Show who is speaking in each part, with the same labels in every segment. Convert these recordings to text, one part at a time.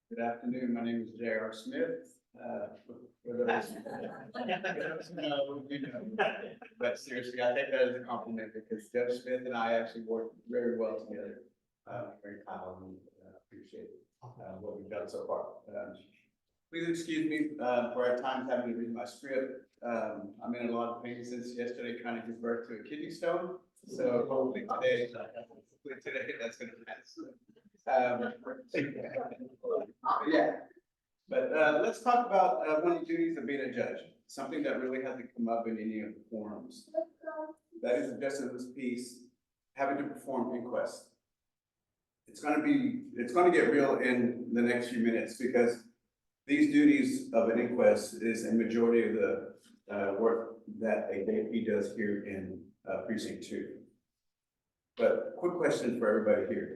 Speaker 1: Good afternoon. My name is J.R. Smith. For those you know, but seriously, I take that as a compliment because Judge Smith and I actually work very well together. Very Kyle, and appreciate what we've done so far. Please excuse me for at times having to read my script. I'm in a lot of pain since yesterday, trying to give birth to a kidney stone. So hopefully today that's going to pass. Yeah, but let's talk about one of the duties of being a judge, something that really hasn't come up in any of the forums. That is the justice of this peace, having to perform inquests. It's going to get real in the next few minutes because these duties of an inquest is a majority of the work that a JP does here in Precinct 2. But quick question for everybody here.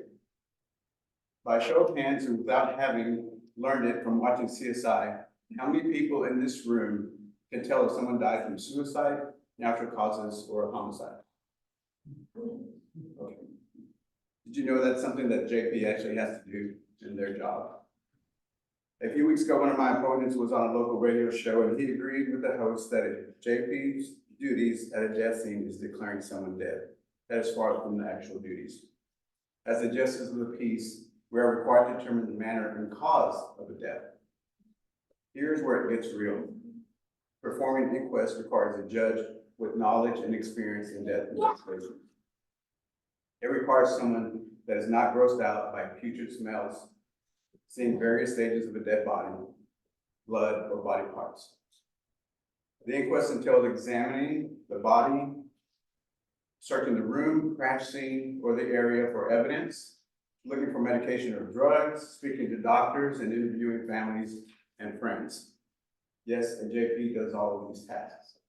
Speaker 1: By show of hands and without having learned it from watching CSI, how many people in this room can tell if someone died from suicide, natural causes, or a homicide? Okay. Did you know that's something that JP actually has to do in their job? A few weeks ago, one of my opponents was on a local radio show and he agreed with the host that JP's duties at a death scene is declaring someone dead. That is far from the actual duties. As the justice of the peace, we are required to determine the manner and cause of a death. Here's where it gets real. Performing an inquest requires a judge with knowledge and experience in death investigation. It requires someone that is not grossed out by putrid smells, seeing various stages of a dead body, blood, or body parts. The inquest entails examining the body, searching the room, crash scene, or the area for evidence, looking for medication or drugs, speaking to doctors, and interviewing families and friends. Yes, a JP does all of these tasks.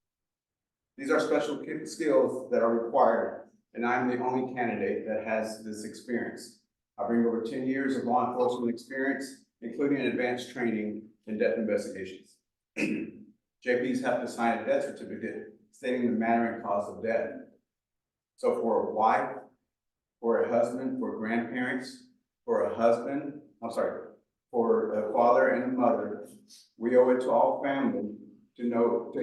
Speaker 1: These are special skills that are required, and I'm the only candidate that has this experience. I bring over 10 years of law enforcement experience, including advanced training in death investigations. JPs have to sign a death certificate stating the manner and cause of death. So for a wife, for a husband, for grandparents, for a father and mother, we owe it to all family to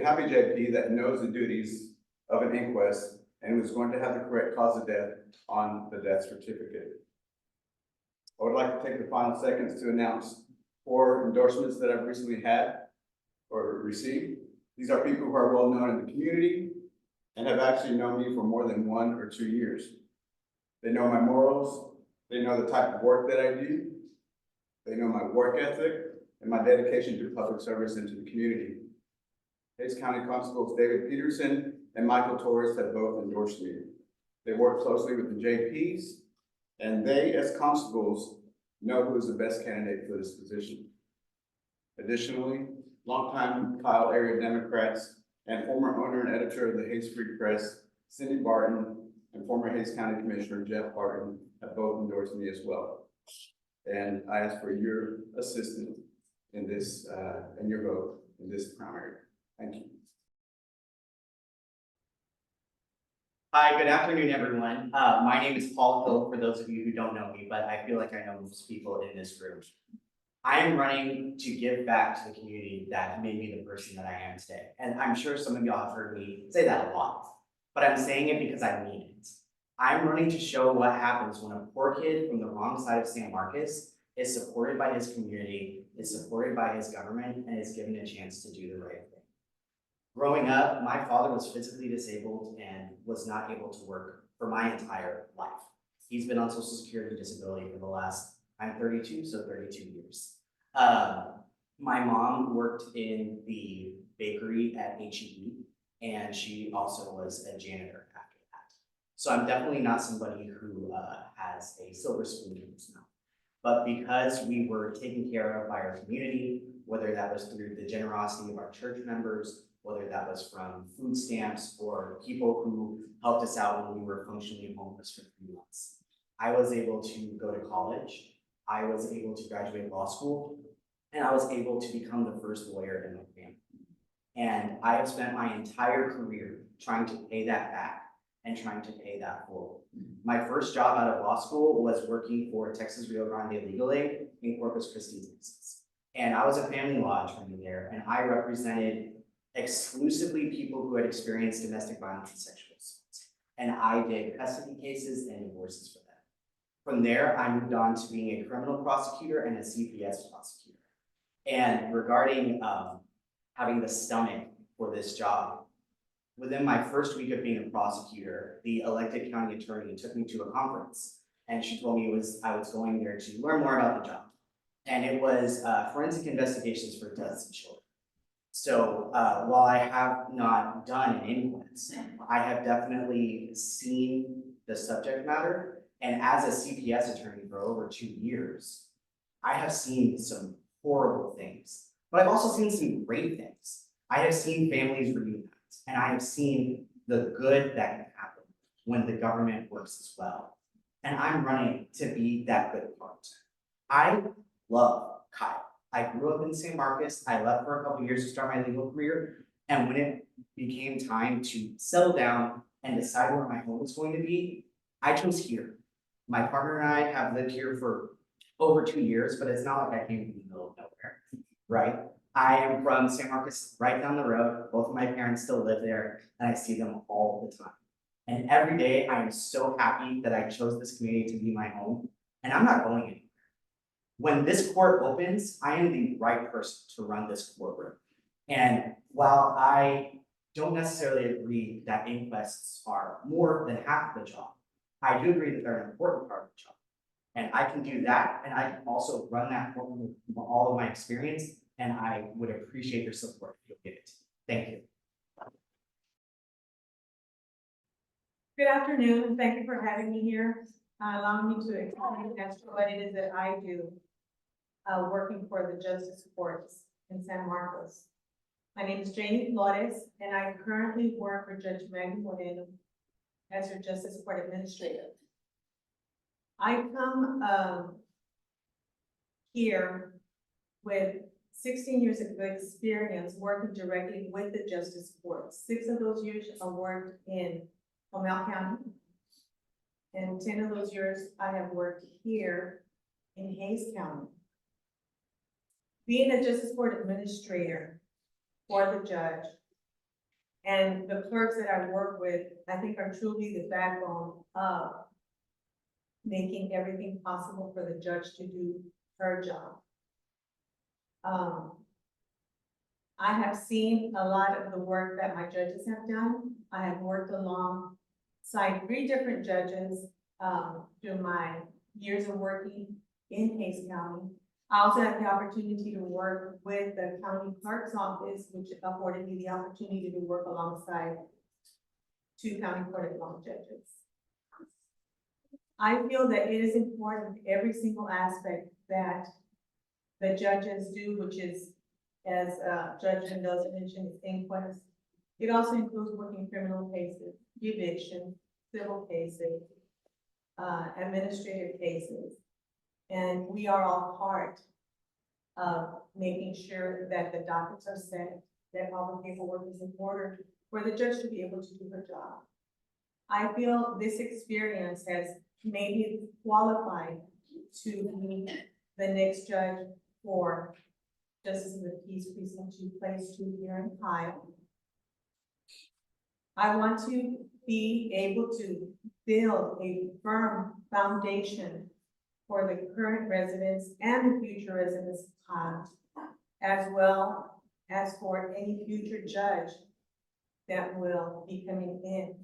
Speaker 1: have a JP that knows the duties of an inquest and is going to have the correct cause of death on the death certificate. I would like to take the final seconds to announce 4 endorsements that I've recently had or received. These are people who are well known in the community and have actually known me for more than 1 or 2 years. They know my morals, they know the type of work that I do, they know my work ethic, and my dedication to public service and to the community. Hayes County Constables David Peterson and Michael Torres have both endorsed me. They work closely with the JPs, and they, as constables, know who is the best candidate for this position. Additionally, longtime Kyle area Democrats and former owner and editor of the Hayes Free Press, Cindy Barton, and former Hayes County Commissioner Jeff Barton have both endorsed me as well. And I ask for your assistance in this, and your vote in this primary. Thank you.
Speaker 2: Hi, good afternoon, everyone. My name is Paul Hill, for those of you who don't know me, but I feel like I know most people in this room. I am running to give back to the community that made me the person that I am today. And I'm sure some of y'all have heard me say that a lot, but I'm saying it because I mean it. I'm running to show what happens when a poor kid from the wrong side of San Marcos is supported by his community, is supported by his government, and is given a chance to do the right thing. Growing up, my father was physically disabled and was not able to work for my entire life. He's been on Social Security disability for the last, I'm 32, so 32 years. My mom worked in the bakery at HEB, and she also was a janitor after that. So I'm definitely not somebody who has a silver spoon in his mouth. But because we were taken care of by our community, whether that was through the generosity of our church members, whether that was from food stamps or people who helped us out when we were functionally homeless for 3 months, I was able to go to college, I was able to graduate law school, and I was able to become the first lawyer in my family. And I have spent my entire career trying to pay that back and trying to pay that full. My first job out of law school was working for Texas Rio Grande Legal Aid in Corpus Christi, Texas. And I was a family law attorney there, and I represented exclusively people who had experienced domestic violence and sexual assault. And I did custody cases and divorces for them. From there, I moved on to being a criminal prosecutor and a CPS prosecutor. And regarding having the stomach for this job, within my first week of being a prosecutor, the elected county attorney took me to a conference, and she told me I was going there to learn more about the job. And it was forensic investigations for deaths of children. So while I have not done an inquest, I have definitely seen the subject matter. And as a CPS attorney for over 2 years, I have seen some horrible things, but I've also seen some great things. I have seen families reunite, and I have seen the good that can happen when the government works as well. And I'm running to be that good part. I love Kyle. I grew up in San Marcos. I left for a couple years to start my legal career. And when it became time to settle down and decide where my home was going to be, I chose here. My partner and I have lived here for over 2 years, but it's not like I came from the middle of nowhere, right? I am from San Marcos, right down the road. Both of my parents still live there, and I see them all the time. And every day I am so happy that I chose this community to be my home, and I'm not going anywhere. When this court opens, I am the right person to run this courtroom. And while I don't necessarily agree that inquests are more than half the job, I do agree that they're an important part of the job. And I can do that, and I can also run that courtroom with all of my experience, and I would appreciate your support if you'll give it. Thank you.
Speaker 3: Good afternoon, and thank you for having me here, allowing me to explain as to what it is that I do, working for the justice courts in San Marcos. My name is Janie Flores, and I currently work for Judge Maggie Moreno as your justice court administrator. I come here with 16 years of experience working directly with the justice courts. 6 of those years I worked in Comal County, and 10 of those years I have worked here in Hays County. Being a justice court administrator for the judge and the clerks that I work with, I think are truly the backbone of making everything possible for the judge to do her job. I have seen a lot of the work that my judges have done. I have worked alongside 3 different judges through my years of working in Hays County. I also had the opportunity to work with the county clerk's office, which afforded me the opportunity to work alongside 2 county court of law judges. I feel that it is important every single aspect that the judges do, which is, as Judge Mendoza mentioned, is inquest. It also includes working criminal cases, eviction, civil cases, administrative cases. And we are all part of making sure that the dockets are set, that all the paperwork is in order for the judge to be able to do her job. I feel this experience has made me qualified to be the next judge for Justice of the Peace Precinct 2, Place 2 here in Ohio. I want to be able to build a firm foundation for the current residents and the future residents of Ohio, as well as for any future judge that will be coming in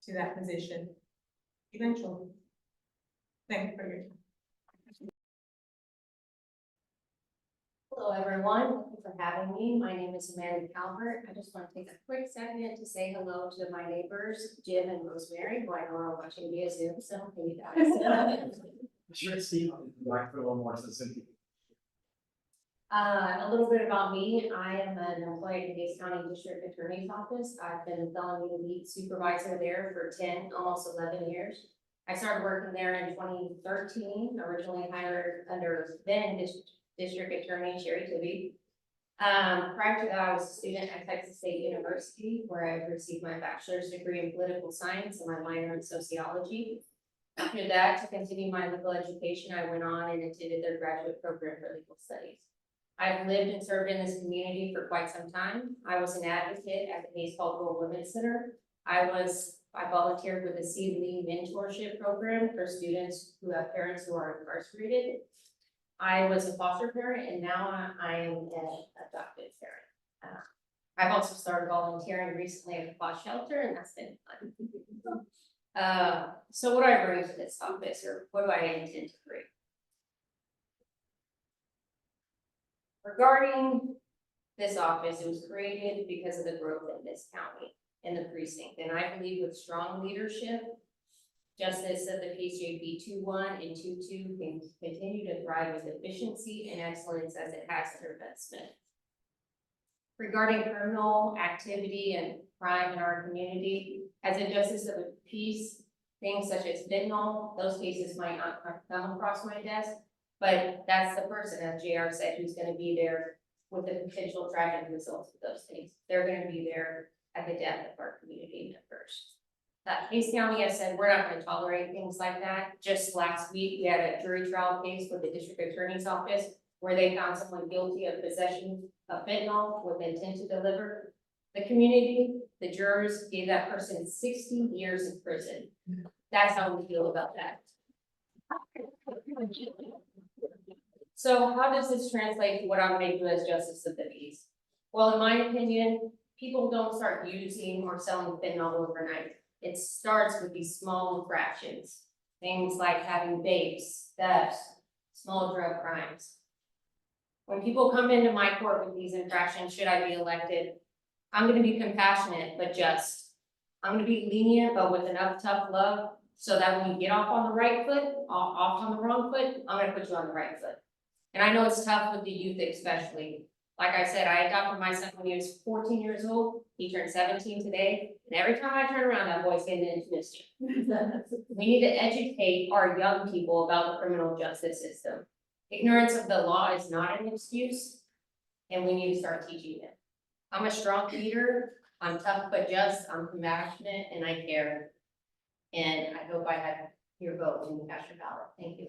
Speaker 3: to that position eventually. Thank you for your time.
Speaker 4: Hello, everyone. Thank you for having me. My name is Amanda Calvert. I just want to take a quick second to say hello to my neighbors, Jim and Rosemary, who I know are watching via Zoom. So, hey, you guys.
Speaker 2: Sure, Steve, like for a little more specific.
Speaker 4: A little bit about me. I am an employee at the Hays County District Attorney's Office. I've been felony lead supervisor there for 10, almost 11 years. I started working there in 2013, originally hired under then District Attorney Sherry Tibby. Prior to that, I was a student at Texas State University, where I received my bachelor's degree in political science and my minor in sociology. After that, to continue my legal education, I went on and attended their graduate program for legal studies. I've lived and served in this community for quite some time. I was an advocate at the Hayes Caldwell Women's Center. I volunteered with the Seed Lead Mentorship Program for students who have parents who are incarcerated. I was a foster parent, and now I am an adopted parent. I've also started volunteering recently at a foster shelter, and that's been fun. So what do I bring to this office, or what do I intend to bring? Regarding this office, it was created because of the growth in this county and the precinct, and I believe with strong leadership, justice of the PCJP 2-1 and 2-2 can continue to thrive with efficiency and excellence as it has under Beth Smith. Regarding criminal activity and crime in our community, as a justice of the peace, things such as fentanyl, those cases might not come across my desk, but that's the person, as JR said, who's gonna be there with the potential tragic results of those things. They're gonna be there at the death of our community members. Hayes County has said, we're not gonna tolerate things like that. Just last week, we had a jury trial case with the district attorney's office where they found someone guilty of possession of fentanyl with intent to deliver. The community, the jurors gave that person 60 years in prison. That's how we feel about that. So how does this translate to what I'm gonna do as justice of the peace? Well, in my opinion, people don't start using or selling fentanyl overnight. It starts with these small infractions, things like having vapes, thefts, small drug crimes. When people come into my court with these infractions, should I be elected? I'm gonna be compassionate, but just. I'm gonna be lenient, but with enough tough love, so that when you get off on the right foot, off on the wrong foot, I'm gonna put you on the right foot. And I know it's tough with the youth especially. Like I said, I adopted my son when he was 14 years old. He turned 17 today. And every time I turn around, that boy's getting into mischief. We need to educate our young people about the criminal justice system. Ignorance of the law is not an excuse, and we need to start teaching it. I'm a strong leader. I'm tough but just. I'm compassionate, and I care. And I hope I have your vote when you cast your ballot. Thank you.